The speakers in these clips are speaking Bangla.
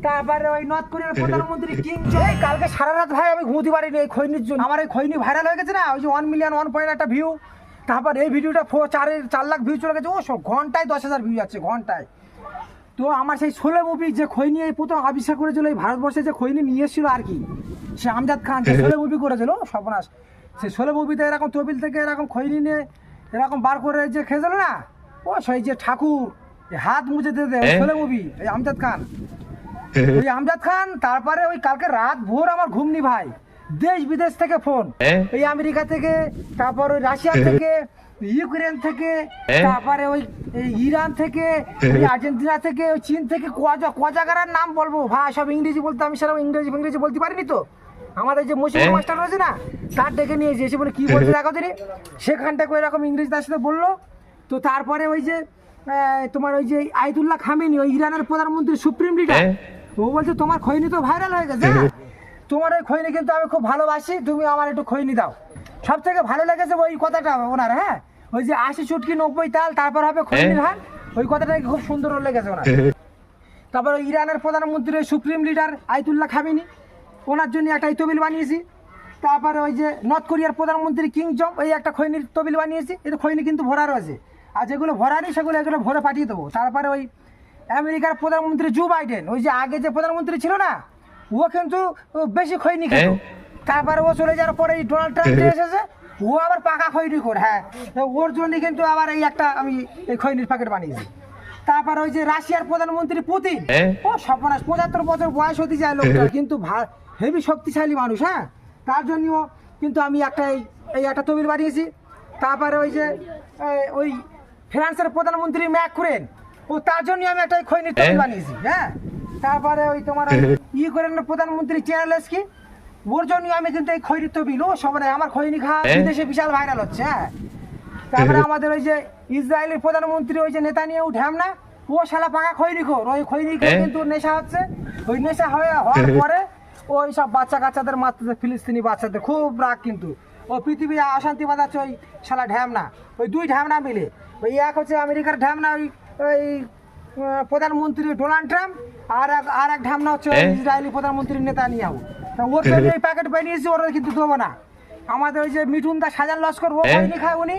তারপরে ওই নর্থ কোরিয়ার প্রধানমন্ত্রী কিম কালকে সারা রাত ভাই আমি ঘুমোতে পারিনি এই খৈনির জন্য। আমার এই খৈনি ভাইরাল হয়ে গেছে না, ওই যে 1 মিলিয়ন 1 একটা ভিউ। তারপর এই ভিডিওটা 4 লাখ ভিউ চলে গেছে। ও ঘন্টায় 10,000 ভিউ যাচ্ছে ঘন্টায়। তো আমার সেই শোলে মুভি যে খৈনি এই প্রথম আবিষ্কার করেছিল এই ভারতবর্ষে, যে খৈনি নিয়ে এসেছিল আর কি, সে আমজাদ খান যে শোলে মুভি করেছিল সর্বনাশ। সে শোলে মুভিতে এরকম তবিল থেকে এরকম খৈনি নিয়ে এরকম বার করে যে খেয়েছিল না, ও সেই যে ঠাকুর হাত মুছে দিতে শোলে মুভি এই আমজাদ খান, ওই আমজাদ খান। তারপরে ওই কালকে রাত ভোর আমার ঘুমনি ভাই, দেশ বিদেশ থেকে ফোন, এই আমেরিকা থেকে, তারপর ওই রাশিয়া থেকে, ইউক্রেন থেকে, তারপরে ওই ইরান থেকে, ওই আর্জেন্টিনা থেকে, ওই চীন থেকে, কজাগারার নাম বলবো ভাই, সব ইংরেজি বলতে আমি সেরকম ইংরেজি বলতে পারিনি। তো আমাদের যে মুসলিম মাস্টার রয়েছে না, তার ডেকে নিয়ে এসে বলে কি বলছে দেখো দিনে, সেখানটাকে ওই রকম ইংরেজি তার সাথে বললো। তো তারপরে ওই যে তোমার ওই যে আয়াতুল্লাহ খামেনি, ওই ইরানের প্রধানমন্ত্রী সুপ্রিম লিডার, ও বলছে তোমার খৈনি তো ভাইরাল হয়ে গেছে, তোমার ওই খৈনি কিন্তু আমি খুব ভালোবাসি, তুমি আমার একটু খৈনি দাও। সব থেকে ভালো লেগেছে ওই কথাটা ওনার, হ্যাঁ ওই যে 80 চুটকি 90 তাল তারপর হবে খৈনির হাল, ওই কথাটা খুব সুন্দর লেগেছে ওনার। তারপর ওই ইরানের প্রধানমন্ত্রী সুপ্রিম লিডার আয়াতুল্লাহ খামেনি, ওনার জন্য একটা তবিল বানিয়েছি। তারপরে ওই যে নর্থ কোরিয়ার প্রধানমন্ত্রী কিং জং, ওই একটা খৈনির তবিল বানিয়েছি। এটা খৈনি কিন্তু ভরা রয়েছে, আর যেগুলো ভরা নেই সেগুলো এগুলো ভরে পাঠিয়ে দেবো। তারপরে ওই আমেরিকার প্রধানমন্ত্রী জো বাইডেন, ওই যে আগে যে প্রধানমন্ত্রী ছিল না, ও কিন্তু বেশি খৈনি খেত। তারপরে ও চলে যাওয়ার পরে এই ডোনাল্ড ট্রাম্প যে এসেছে, ও আবার পাকা খৈনি করে, হ্যাঁ ওর জন্য কিন্তু আবার এই একটা আমি এই খৈনির প্যাকেট বানিয়েছি। তারপর ওই যে রাশিয়ার প্রধানমন্ত্রী পুতিন, ও সর্বনাশ 75 বছর বয়স হতে যায় লোকটা, কিন্তু হেভি শক্তিশালী মানুষ, হ্যাঁ তার জন্যও কিন্তু আমি এই একটা তবিল বানিয়েছি। তারপরে ওই যে ওই ফ্রান্সের প্রধানমন্ত্রী ম্যাক্রন, ও তার জন্য আমি একটা খৈনির তবিল বানিয়েছি, হ্যাঁ। তারপরে ওই তোমার ইউক্রেনের প্রধানমন্ত্রী চেলেনস্কি, ওর জন্য আমি কিন্তু এই খৈনির তবিল, ও সবাই আমার খৈনি খাওয়া বিদেশে বিশাল ভাইরাল হচ্ছে, হ্যাঁ। তারপরে আমাদের ওই যে ইসরায়েলের প্রধানমন্ত্রী ওই যে নেতানিয়াহু ঢ্যামনা, ও শালা পাকা খৈনি খোর, ওই খৈনি খেয়ে কিন্তু নেশা হচ্ছে। ওই নেশা হওয়ার পরে ওই সব বাচ্চা কাচ্চাদের মারতেছে, ফিলিস্তিনি বাচ্চাদের খুব রাগ, কিন্তু ও পৃথিবী অশান্তি বাঁধাচ্ছে ওই শালা ঢ্যামনা। ওই দুই ঢ্যামনা মিলে, ওই এক হচ্ছে আমেরিকার ঢ্যামনা ওই প্রধানমন্ত্রী ডোনাল্ড ট্রাম্প, আর এক ঢ্যামনা হচ্ছে ইসরায়েলি প্রধানমন্ত্রী নেতানিয়াহু। ওর জন্য এই প্যাকেট বানিয়েছি, ওরা কিন্তু দেবো না। আমাদের ওই যে মিঠুন দা সাজান লস্কর, ও খৈনি খায়, উনি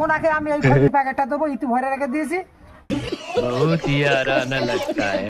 ওনাকে আমি এই খৈনি প্যাকেটটা দেবো, ইতি ভরে রেখে দিয়েছি।